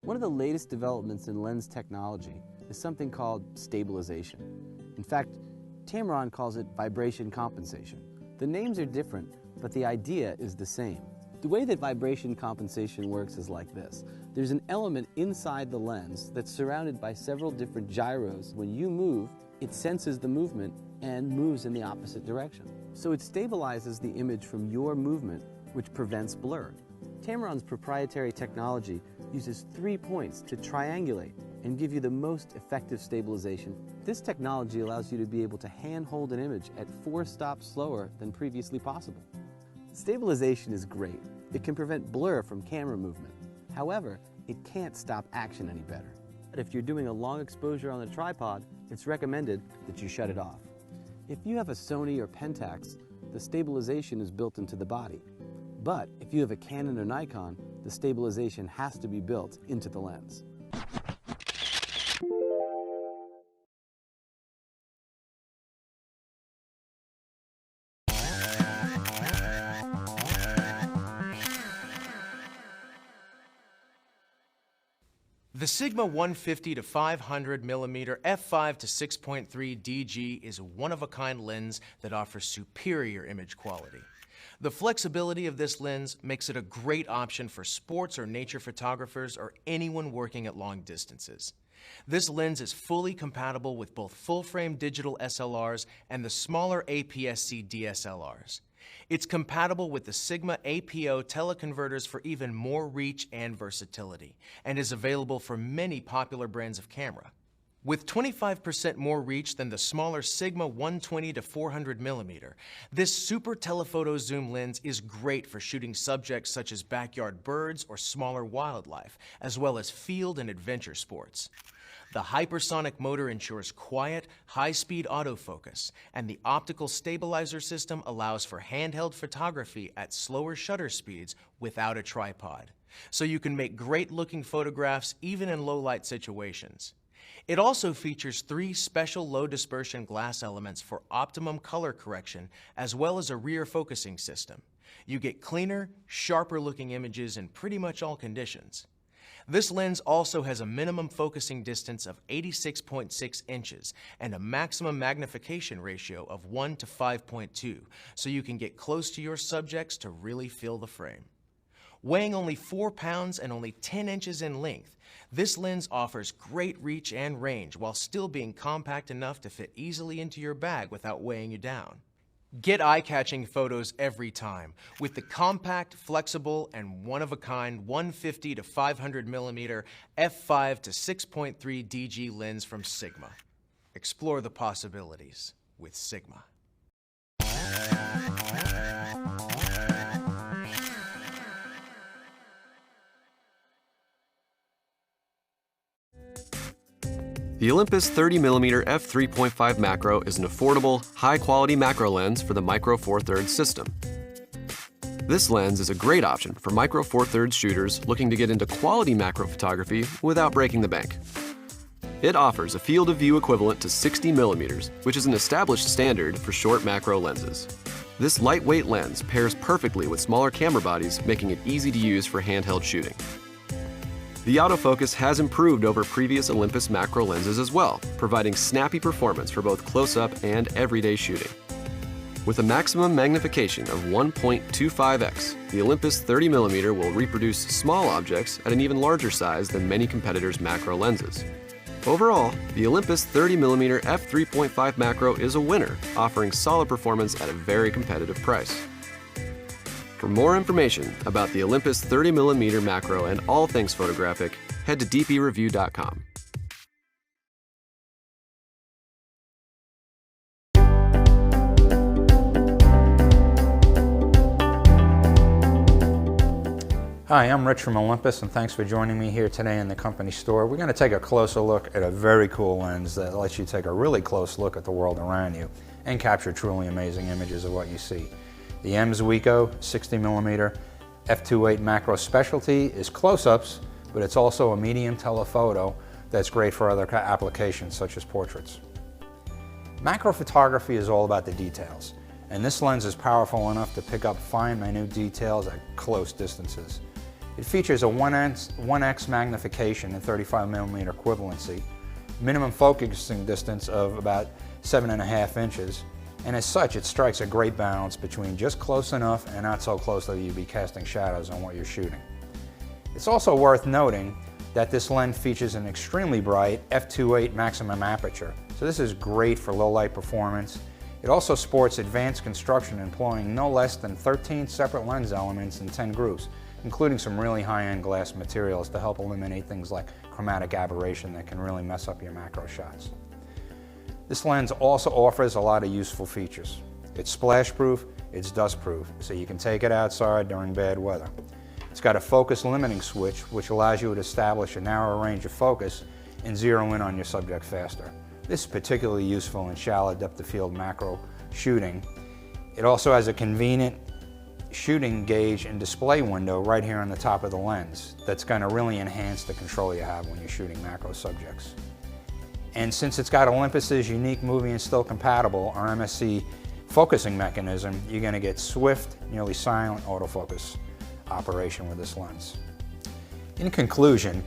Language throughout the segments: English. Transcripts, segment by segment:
One of the latest developments in lens technology is something called stabilization. In fact, Tamron calls it vibration compensation. The names are different, but the idea is the same. The way that vibration compensation works is like this. There's an element inside the lens that's surrounded by several different gyros. When you move, it senses the movement and moves in the opposite direction. So it stabilizes the image from your movement, which prevents blur. Tamron's proprietary technology uses 3 points to triangulate and give you the most effective stabilization. This technology allows you to be able to hand-hold an image at 4 stops slower than previously possible. Stabilization is great. It can prevent blur from camera movement. However, it can't stop action any better. But if you're doing a long exposure on the tripod, it's recommended that you shut it off. If you have a Sony or Pentax, the stabilization is built into the body. But if you have a Canon or Nikon, the stabilization has to be built into the lens. The Sigma 150 to 500 mm f5 to 6.3 DG is a one-of-a-kind lens that offers superior image quality. The flexibility of this lens makes it a great option for sports or nature photographers or anyone working at long distances. This lens is fully compatible with both full-frame digital SLRs and the smaller APS-C DSLRs. It's compatible with the Sigma APO teleconverters for even more reach and versatility, and is available for many popular brands of camera. With 25% more reach than the smaller Sigma 120 to 400 mm, this super telephoto zoom lens is great for shooting subjects such as backyard birds or smaller wildlife, as well as field and adventure sports. The hypersonic motor ensures quiet, high-speed autofocus, and the optical stabilizer system allows for handheld photography at slower shutter speeds without a tripod, so you can make great-looking photographs even in low-light situations. It also features 3 special low-dispersion glass elements for optimum color correction, as well as a rear focusing system. You get cleaner, sharper-looking images in pretty much all conditions. This lens also has a minimum focusing distance of 86.6 inches and a maximum magnification ratio of 1 to 5.2, so you can get close to your subjects to really feel the frame. Weighing only 4 pounds and only 10 inches in length, this lens offers great reach and range while still being compact enough to fit easily into your bag without weighing you down. Get eye-catching photos every time with the compact, flexible, and one-of-a-kind 150 to 500 mm f5 to 6.3 DG lens from Sigma. Explore the possibilities with Sigma. The Olympus 30mm f3.5 macro is an affordable, high-quality macro lens for the Micro Four Thirds system. This lens is a great option for Micro Four Thirds shooters looking to get into quality macro photography without breaking the bank. It offers a field of view equivalent to 60mm, which is an established standard for short macro lenses. This lightweight lens pairs perfectly with smaller camera bodies, making it easy to use for handheld shooting. The autofocus has improved over previous Olympus macro lenses as well, providing snappy performance for both close-up and everyday shooting. With a maximum magnification of 1.25x, the Olympus 30mm will reproduce small objects at an even larger size than many competitors' macro lenses. Overall, the Olympus 30mm f3.5 macro is a winner, offering solid performance at a very competitive price. For more information about the Olympus 30mm macro and all things photographic, head to dpreview.com. Hi, I'm Rich from Olympus, and thanks for joining me here today in the company store. We're going to take a closer look at a very cool lens that lets you take a really close look at the world around you and capture truly amazing images of what you see. The Zuiko 60mm f2.8 macro specialty is close-ups, but it's also a medium telephoto that's great for other applications such as portraits. Macro photography is all about the details, and this lens is powerful enough to pick up fine, minute details at close distances. It features a 1x magnification and 35mm equivalency, minimum focusing distance of about 7.5 inches, and as such it strikes a great balance between just close enough and not so close that you'd be casting shadows on what you're shooting. It's also worth noting that this lens features an extremely bright f2.8 maximum aperture, so this is great for low light performance. It also sports advanced construction employing no less than 13 separate lens elements in 10 groups, including some really high-end glass materials to help eliminate things like chromatic aberration that can really mess up your macro shots. This lens also offers a lot of useful features. It's splash-proof, it's dust-proof, so you can take it outside during bad weather. It's got a focus limiting switch, which allows you to establish a narrower range of focus and zero in on your subject faster. This is particularly useful in shallow depth of field macro shooting. It also has a convenient shooting gauge and display window right here on the top of the lens that's going to really enhance the control you have when you're shooting macro subjects. And since it's got Olympus's unique movie and still compatible, or MSC, focusing mechanism, you're going to get swift, nearly silent autofocus operation with this lens. In conclusion,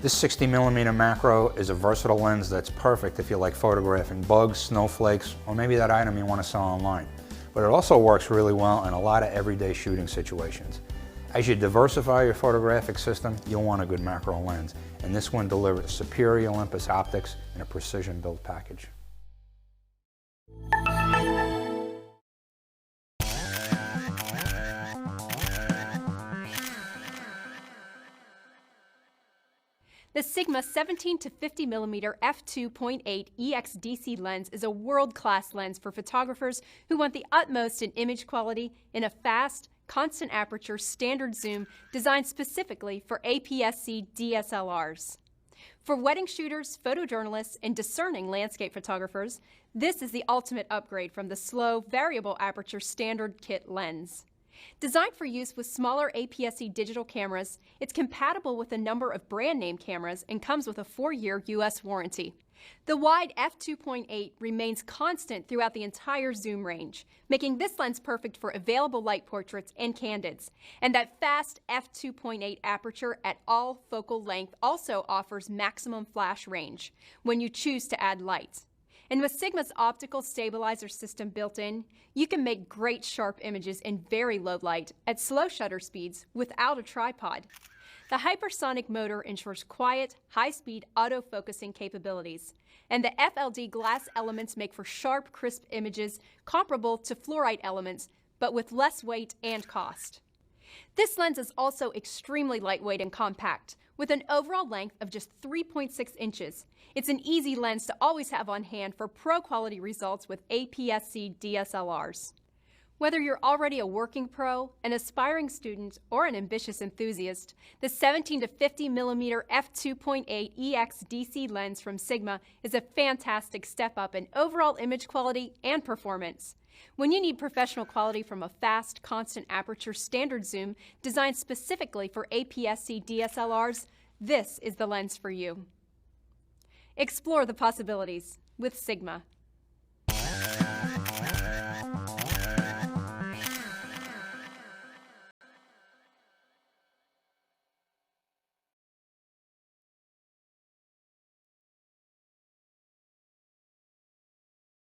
this 60mm macro is a versatile lens that's perfect if you like photographing bugs, snowflakes, or maybe that item you want to sell online. But it also works really well in a lot of everyday shooting situations. As you diversify your photographic system, you'll want a good macro lens, and this one delivers superior Olympus optics in a precision-built package. The Sigma 17 to 50mm f2.8 EXDC lens is a world-class lens for photographers who want the utmost in image quality in a fast, constant aperture standard zoom designed specifically for APS-C DSLRs. For wedding shooters, photojournalists, and discerning landscape photographers, this is the ultimate upgrade from the slow, variable aperture standard kit lens. Designed for use with smaller APS-C digital cameras, it's compatible with a number of brand name cameras and comes with a 4-year US warranty. The wide f2.8 remains constant throughout the entire zoom range, making this lens perfect for available light portraits and candids. And that fast f2.8 aperture at all focal length also offers maximum flash range when you choose to add light. And with Sigma's optical stabilizer system built in, you can make great sharp images in very low light at slow shutter speeds without a tripod. The hypersonic motor ensures quiet, high-speed autofocusing capabilities. And the FLD glass elements make for sharp, crisp images comparable to fluorite elements, but with less weight and cost. This lens is also extremely lightweight and compact, with an overall length of just 3.6 inches. It's an easy lens to always have on hand for pro-quality results with APS-C DSLRs. Whether you're already a working pro, an aspiring student, or an ambitious enthusiast, the 17 to 50mm f2.8 EXDC lens from Sigma is a fantastic step up in overall image quality and performance. When you need professional quality from a fast, constant aperture standard zoom designed specifically for APS-C DSLRs, this is the lens for you. Explore the possibilities with Sigma.